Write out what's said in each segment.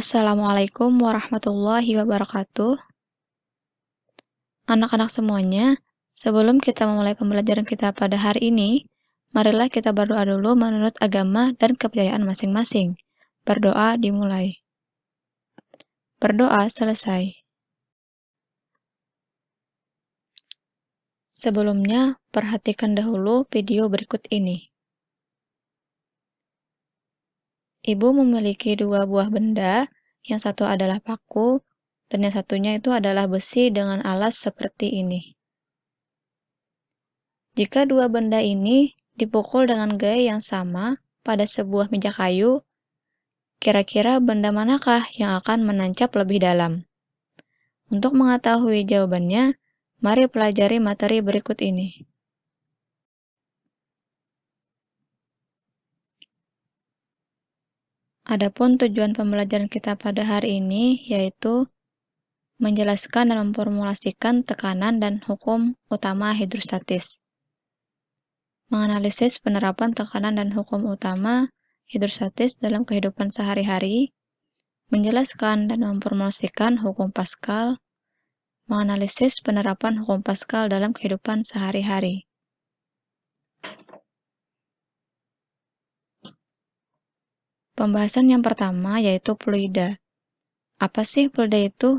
Assalamualaikum warahmatullahi wabarakatuh. Anak-anak semuanya, sebelum kita memulai pembelajaran kita pada hari ini, marilah kita berdoa dulu menurut agama dan kepercayaan masing-masing. Berdoa dimulai. Berdoa selesai. Sebelumnya, perhatikan dahulu video berikut ini. Ibu memiliki dua buah benda, yang satu adalah paku, dan yang satunya itu adalah besi dengan alas seperti ini. Jika dua benda ini dipukul dengan gaya yang sama pada sebuah meja kayu, kira-kira benda manakah yang akan menancap lebih dalam? Untuk mengetahui jawabannya, mari pelajari materi berikut ini. Adapun tujuan pembelajaran kita pada hari ini yaitu menjelaskan dan memformulasikan tekanan dan hukum utama hidrostatis. Menganalisis penerapan tekanan dan hukum utama hidrostatis dalam kehidupan sehari-hari, menjelaskan dan memformulasikan hukum Pascal, menganalisis penerapan hukum Pascal dalam kehidupan sehari-hari. Pembahasan yang pertama yaitu fluida. Apa sih fluida itu?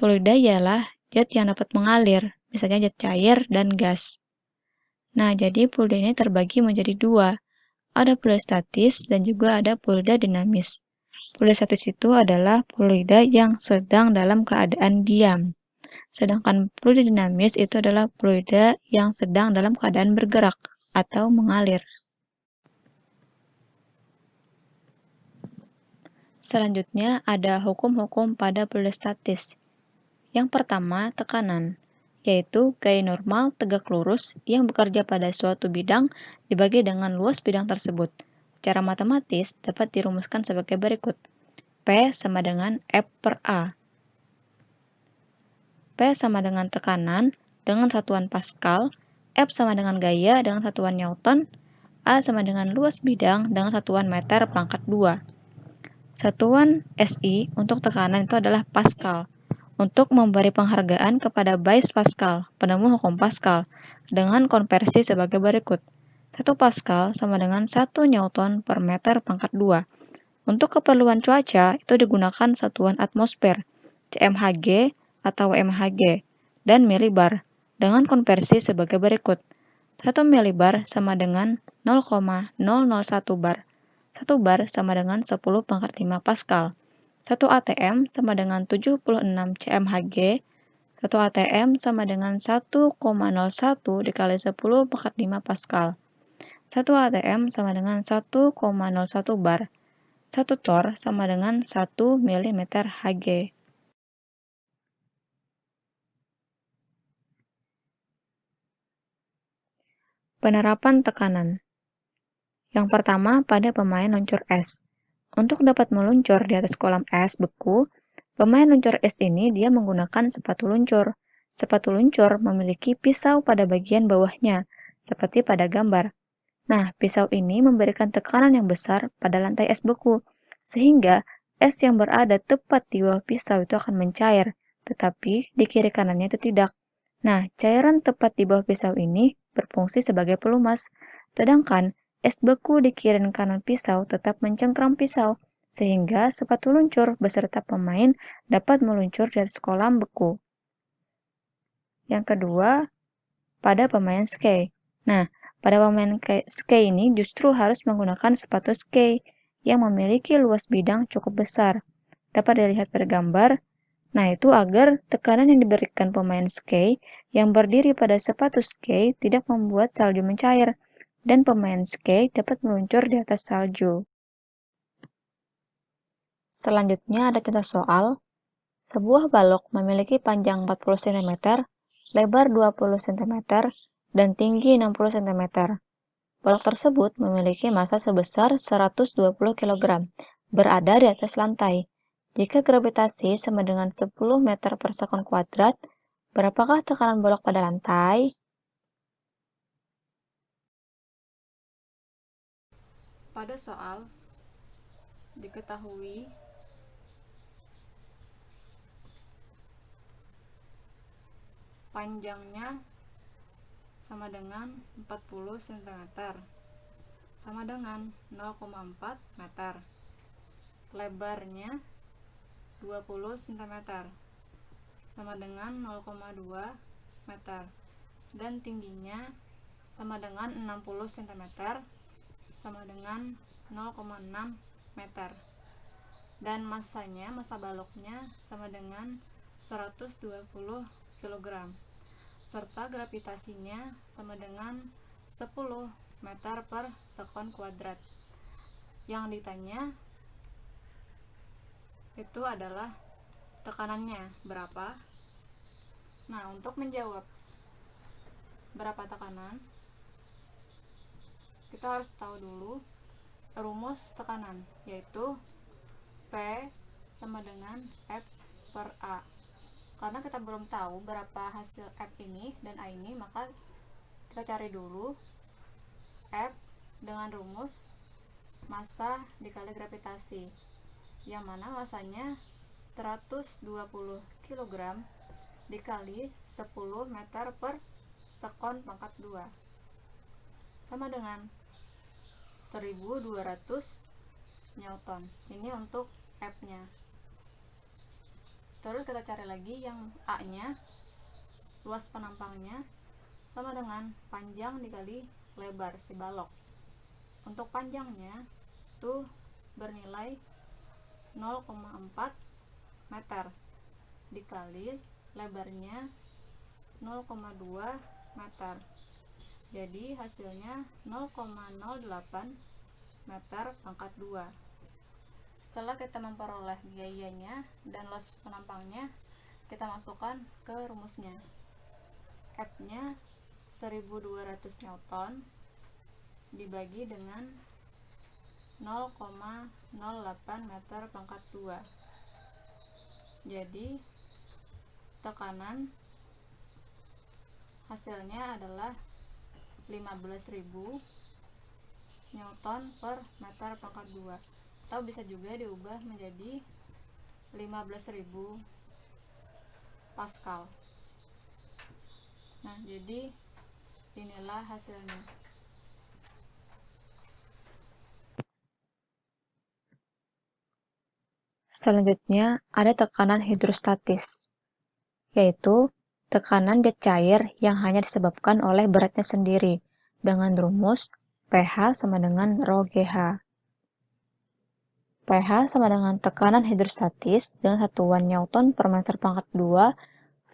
Fluida ialah zat yang dapat mengalir, misalnya zat cair dan gas. Nah, jadi fluida ini terbagi menjadi dua. Ada fluida statis dan juga ada fluida dinamis. Fluida statis itu adalah fluida yang sedang dalam keadaan diam. Sedangkan fluida dinamis itu adalah fluida yang sedang dalam keadaan bergerak atau mengalir. Selanjutnya ada hukum-hukum pada fluida statis. Yang pertama, tekanan, yaitu gaya normal tegak lurus yang bekerja pada suatu bidang dibagi dengan luas bidang tersebut. Secara matematis dapat dirumuskan sebagai berikut. P sama dengan F per A. P sama dengan tekanan dengan satuan Pascal, F sama dengan gaya dengan satuan Newton, A sama dengan luas bidang dengan satuan meter pangkat 2. Satuan SI untuk tekanan itu adalah Pascal. Untuk memberi penghargaan kepada Blaise Pascal, penemu hukum Pascal, dengan konversi sebagai berikut. 1 Pascal sama dengan 1 Newton per meter pangkat 2. Untuk keperluan cuaca, itu digunakan satuan atmosfer, CMHG atau MHG, dan milibar, dengan konversi sebagai berikut. 1 milibar sama dengan 0,001 bar. 1 bar sama dengan 10 pangkat 5 Pascal. 1 ATM sama dengan 76 CMHG. 1 ATM sama dengan 1,01 dikali 10 pangkat 5 Pascal. 1 ATM sama dengan 1,01 bar. 1 Thor sama dengan 1 mm Hg. Penerapan tekanan. Yang pertama pada pemain luncur es. Untuk dapat meluncur di atas kolam es beku, pemain luncur es ini dia menggunakan sepatu luncur. Sepatu luncur memiliki pisau pada bagian bawahnya, seperti pada gambar. Nah, pisau ini memberikan tekanan yang besar pada lantai es beku, sehingga es yang berada tepat di bawah pisau itu akan mencair, tetapi di kiri kanannya itu tidak. Nah, cairan tepat di bawah pisau ini berfungsi sebagai pelumas, sedangkan es beku di kiri kanan pisau tetap mencengkram pisau, sehingga sepatu luncur beserta pemain dapat meluncur dari kolam beku. Yang kedua, pada pemain ski. Nah, pada pemain ski ini justru harus menggunakan sepatu ski yang memiliki luas bidang cukup besar. Dapat dilihat pada gambar. Nah, itu agar tekanan yang diberikan pemain ski yang berdiri pada sepatu ski tidak membuat salju mencair, dan pemain ski dapat meluncur di atas salju. Selanjutnya ada contoh soal. Sebuah balok memiliki panjang 40 cm, lebar 20 cm, dan tinggi 60 cm. Balok tersebut memiliki massa sebesar 120 kg, berada di atas lantai. Jika gravitasi sama dengan 10 meter per sekon kuadrat, berapakah tekanan balok pada lantai? Pada soal, diketahui panjangnya sama dengan 40 cm, sama dengan 0,4 meter. Lebarnya 20 cm, sama dengan 0,2 meter. Dan tingginya sama dengan 60 cm, sama dengan 0,6 meter. Dan masanya, massa baloknya sama dengan 120 kg. Serta gravitasinya sama dengan 10 meter per sekon kuadrat. Yang ditanya itu adalah tekanannya berapa. Nah, untuk menjawab berapa tekanan, kita harus tahu dulu rumus tekanan, yaitu P sama dengan F per A. Karena kita belum tahu berapa hasil F ini dan A ini, maka kita cari dulu F dengan rumus massa dikali gravitasi, yang mana massanya 120 kg dikali 10 meter per sekon pangkat 2, sama dengan 1200 Newton. Ini untuk F-nya. Terus kita cari lagi yang A-nya, luas penampangnya sama dengan panjang dikali lebar si balok. Untuk panjangnya tuh bernilai 0,4 meter dikali lebarnya 0,2 meter. Jadi hasilnya 0,08 meter pangkat 2. Setelah kita memperoleh biayanya dan luas penampangnya, kita masukkan ke rumusnya. F-nya 1200 Newton dibagi dengan 0,08 meter pangkat 2. Jadi tekanan hasilnya adalah 15.000 Newton per meter pangkat 2, atau bisa juga diubah menjadi 15.000 Pascal. Nah, jadi inilah hasilnya. Selanjutnya ada tekanan hidrostatis, yaitu tekanan jet cair yang hanya disebabkan oleh beratnya sendiri, dengan rumus pH sama dengan rho GH. pH sama dengan tekanan hidrostatis dengan satuan Newton per meter pangkat 2,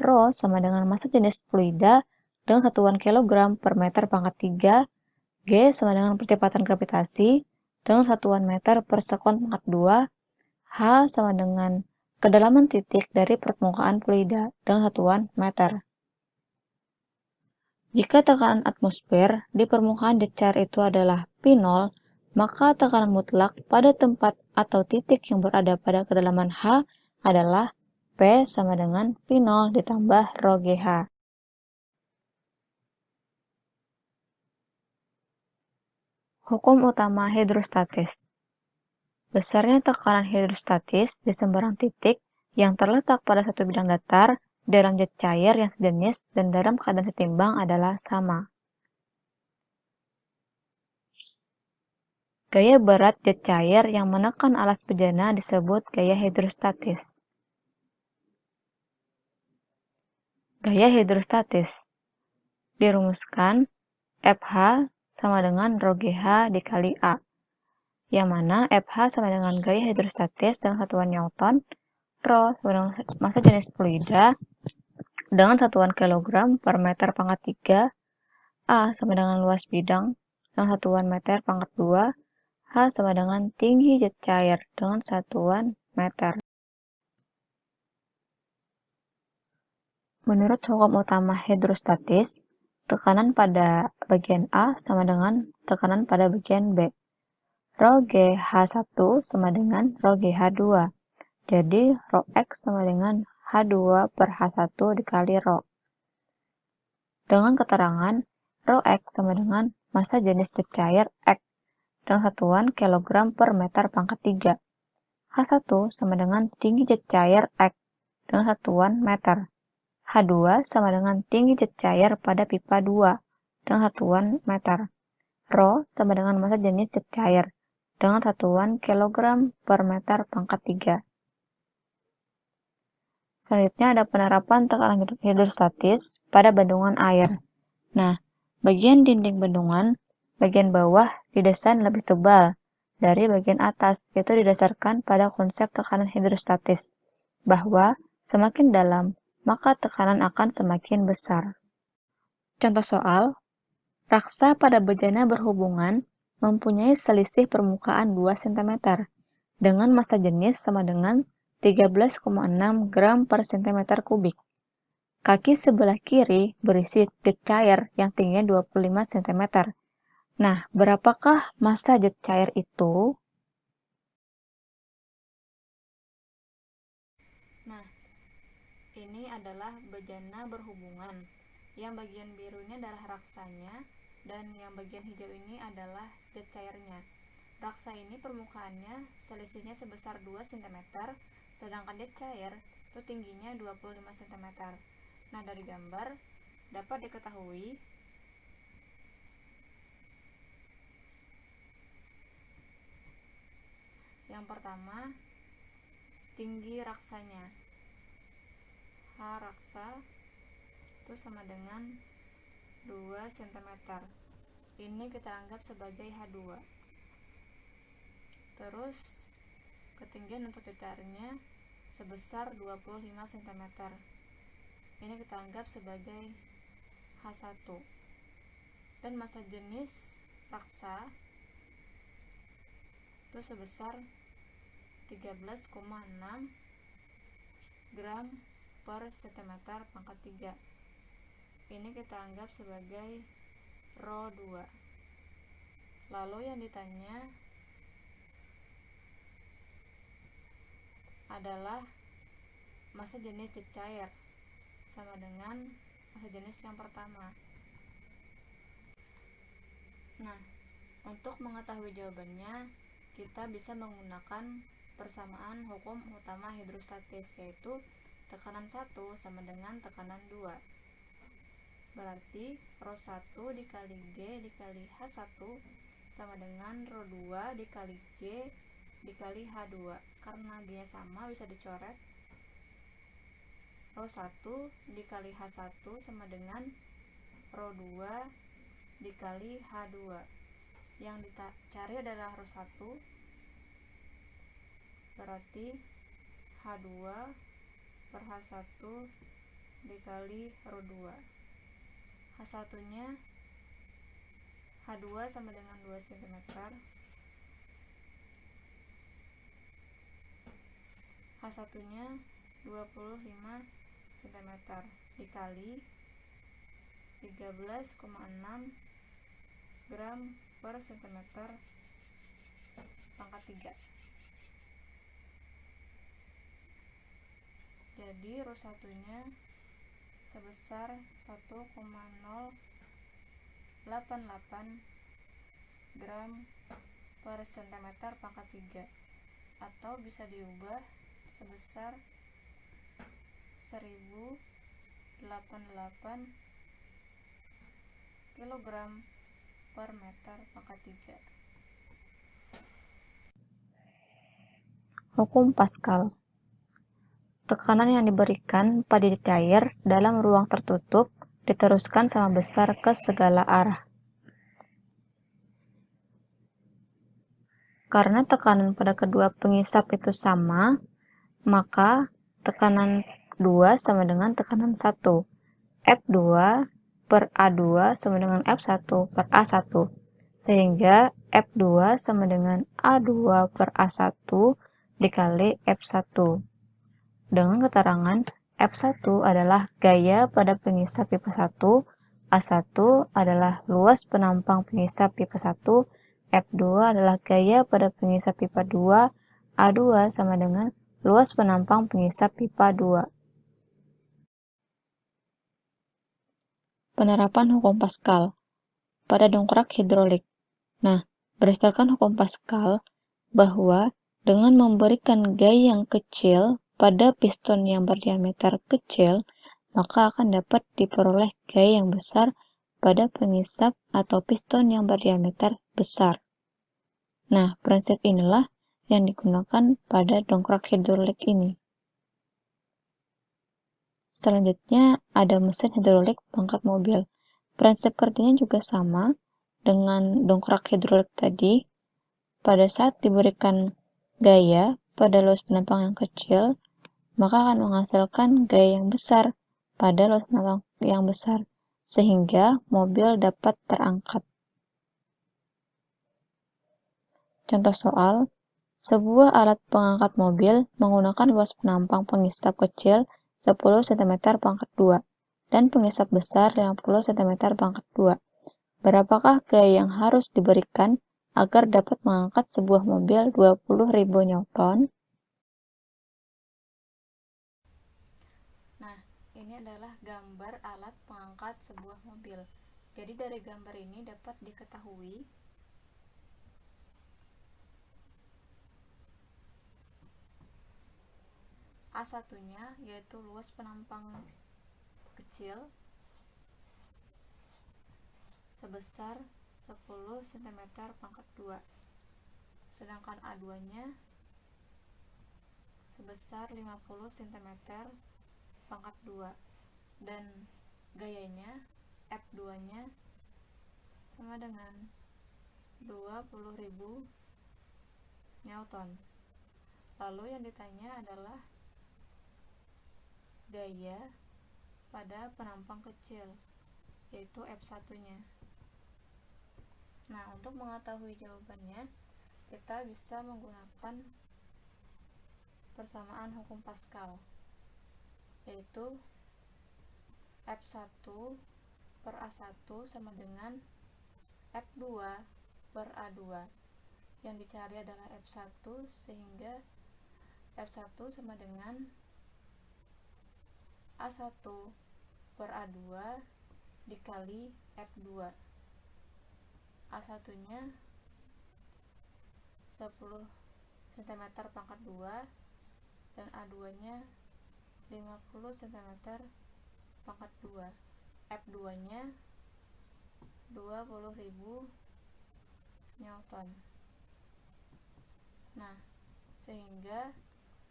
rho sama dengan massa jenis fluida dengan satuan kilogram per meter pangkat 3, G sama dengan percepatan gravitasi dengan satuan meter per sekon pangkat 2, H sama dengan kedalaman titik dari permukaan fluida dengan satuan meter. Jika tekanan atmosfer di permukaan jet cair itu adalah P0, maka tekanan mutlak pada tempat atau titik yang berada pada kedalaman H adalah P sama dengan P0 ditambah rho GH. Hukum utama hidrostatis. Besarnya tekanan hidrostatis di sembarang titik yang terletak pada satu bidang datar dalam jet cair yang sejenis dan dalam keadaan setimbang adalah sama. Gaya berat jet cair yang menekan alas bejana disebut gaya hidrostatis. Gaya hidrostatis dirumuskan FH sama dengan rho GH dikali A, yang mana FH sama dengan gaya hidrostatis dengan satuan Newton, rho sama dengan massa jenis fluida dengan satuan kilogram per meter pangkat 3, A sama dengan luas bidang dengan satuan meter pangkat 2, H sama dengan tinggi jet cair dengan satuan meter. Menurut hukum utama hidrostatis, tekanan pada bagian A sama dengan tekanan pada bagian B. Rho GH1 sama dengan rho GH2. Jadi, rho X sama dengan H2 per H1 dikali rho. Dengan keterangan, rho X sama dengan massa jenis jet cair X dengan satuan kilogram per meter pangkat 3. H1 sama dengan tinggi jet cair X dengan satuan meter. H2 sama dengan tinggi jet cair pada pipa 2 dengan satuan meter. Rho sama dengan massa jenis jet cair dengan satuan kilogram per meter pangkat 3. Selanjutnya ada penerapan tekanan hidrostatis pada bendungan air. Nah, bagian dinding bendungan, bagian bawah didesain lebih tebal dari bagian atas, yaitu didasarkan pada konsep tekanan hidrostatis, bahwa semakin dalam, maka tekanan akan semakin besar. Contoh soal, raksa pada bejana berhubungan mempunyai selisih permukaan 2 cm dengan massa jenis sama dengan 13,6 gram per cm kubik. Kaki sebelah kiri berisi jet cair yang tingginya 25 cm. Nah, berapakah massa jet cair itu? Nah, ini adalah bejana berhubungan. Yang bagian biru ini adalah raksanya, dan yang bagian hijau ini adalah jet cairnya. Raksa ini permukaannya selisihnya sebesar 2 cm, sedangkan jet cair itu tingginya 25 cm. Nah, dari gambar dapat diketahui yang pertama, tinggi raksanya. H raksa itu sama dengan 2 cm. Ini kita anggap sebagai H2. Terus ketinggian untuk jet cairnya sebesar 25 cm. Ini kita anggap sebagai H1. Dan massa jenis raksa itu sebesar 13,6 gram per cm pangkat 3. Ini kita anggap sebagai Rho 2. Lalu yang ditanya adalah massa jenis jet cair sama dengan massa jenis yang pertama. Nah, untuk mengetahui jawabannya, kita bisa menggunakan persamaan hukum utama hidrostatis, yaitu tekanan 1 sama dengan tekanan 2. Berarti Rho 1 dikali G dikali H1 sama dengan Rho 2 dikali G dikali H2. Karena G nya sama, bisa dicoret. Rho 1 dikali H1 sama dengan Rho 2 dikali H2. Yang dicari adalah Rho 1, berarti H2 per H1 dikali Rho 2. H1 nya H2 sama dengan 2 cm, H1 nya 25 cm dikali 13,6 gram per cm pangkat 3. Jadi Rho 1 nya sebesar 1,088 gram per cm pangkat 3, atau bisa diubah sebesar 1088 kg per meter pangkat 3. Hukum Pascal. Tekanan yang diberikan pada jet cair dalam ruang tertutup diteruskan sama besar ke segala arah. Karena tekanan pada kedua pengisap itu sama, maka tekanan 2 sama dengan tekanan 1. F2 per A2 sama dengan F1 per A1. Sehingga F2 sama dengan A2 per A1 dikali F1. Dengan keterangan F1 adalah gaya pada pengisap pipa 1, A1 adalah luas penampang pengisap pipa 1, F2 adalah gaya pada pengisap pipa 2, A2 sama dengan luas penampang pengisap pipa 2. Penerapan hukum Pascal pada dongkrak hidrolik. Nah, berdasarkan hukum Pascal, bahwa Dengan memberikan gaya yang kecil pada piston yang berdiameter kecil, maka akan dapat diperoleh gaya yang besar pada pengisap atau piston yang berdiameter besar. Nah, prinsip inilah yang digunakan pada dongkrak hidrolik ini. Selanjutnya, ada mesin hidrolik pengangkat mobil. Prinsip kerjanya juga sama dengan dongkrak hidrolik tadi. Pada saat diberikan gaya pada luas penampang yang kecil, maka akan menghasilkan gaya yang besar pada luas penampang yang besar, sehingga mobil dapat terangkat. Contoh soal, sebuah alat pengangkat mobil menggunakan luas penampang pengisap kecil 10 cm pangkat 2 dan pengisap besar 50 cm pangkat 2. Berapakah gaya yang harus diberikan agar dapat mengangkat sebuah mobil 20.000 Newton? Nah, ini adalah gambar alat pengangkat sebuah mobil. Jadi dari gambar ini dapat diketahui A1-nya yaitu luas penampang kecil sebesar 10 cm pangkat 2, sedangkan A2-nya sebesar 50 cm pangkat 2, dan gayanya F2-nya sama dengan 20.000 Newton. Lalu yang ditanya adalah gaya pada penampang kecil, yaitu F1-nya. Nah, untuk mengetahui jawabannya, kita bisa menggunakan persamaan hukum Pascal, yaitu F1 per A1 sama dengan F2 per A2. Yang dicari adalah F1, sehingga F1 sama dengan A1 per A2 dikali F2. A1-nya 10 cm pangkat 2 dan A2-nya 50 cm pangkat 2. F2-nya 20.000 Newton. Nah, sehingga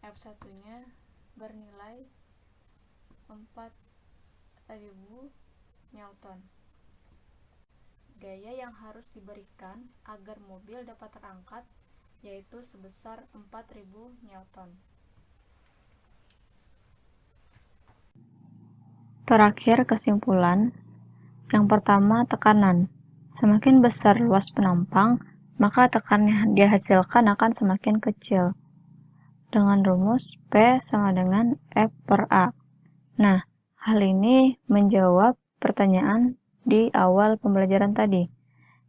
F1-nya bernilai 4.000 Newton. Gaya yang harus diberikan agar mobil dapat terangkat yaitu sebesar 4.000 Newton. Terakhir, kesimpulan. Yang pertama, tekanan. Semakin besar luas penampang, maka tekanan yang dihasilkan akan semakin kecil. Dengan rumus P sama dengan F per A. Nah, hal ini menjawab pertanyaan di awal pembelajaran tadi,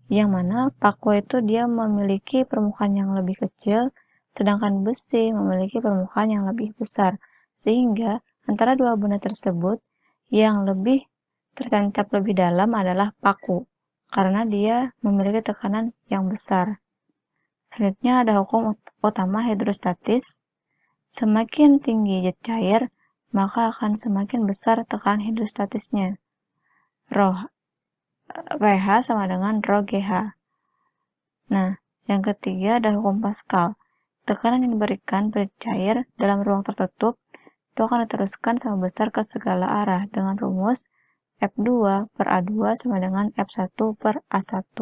yang mana paku itu dia memiliki permukaan yang lebih kecil, sedangkan besi memiliki permukaan yang lebih besar, sehingga antara dua benda tersebut yang lebih tertancap lebih dalam adalah paku, karena dia memiliki tekanan yang besar. Selanjutnya ada hukum utama hidrostatis. Semakin tinggi jet cair, maka akan semakin besar tekanan hidrostatisnya. Rho pH sama dengan rho GH. Nah, yang ketiga ada hukum Pascal. Tekanan yang diberikan pada cair dalam ruang tertutup itu akan diteruskan sama besar ke segala arah dengan rumus F2 per A2 sama dengan F1 per A1.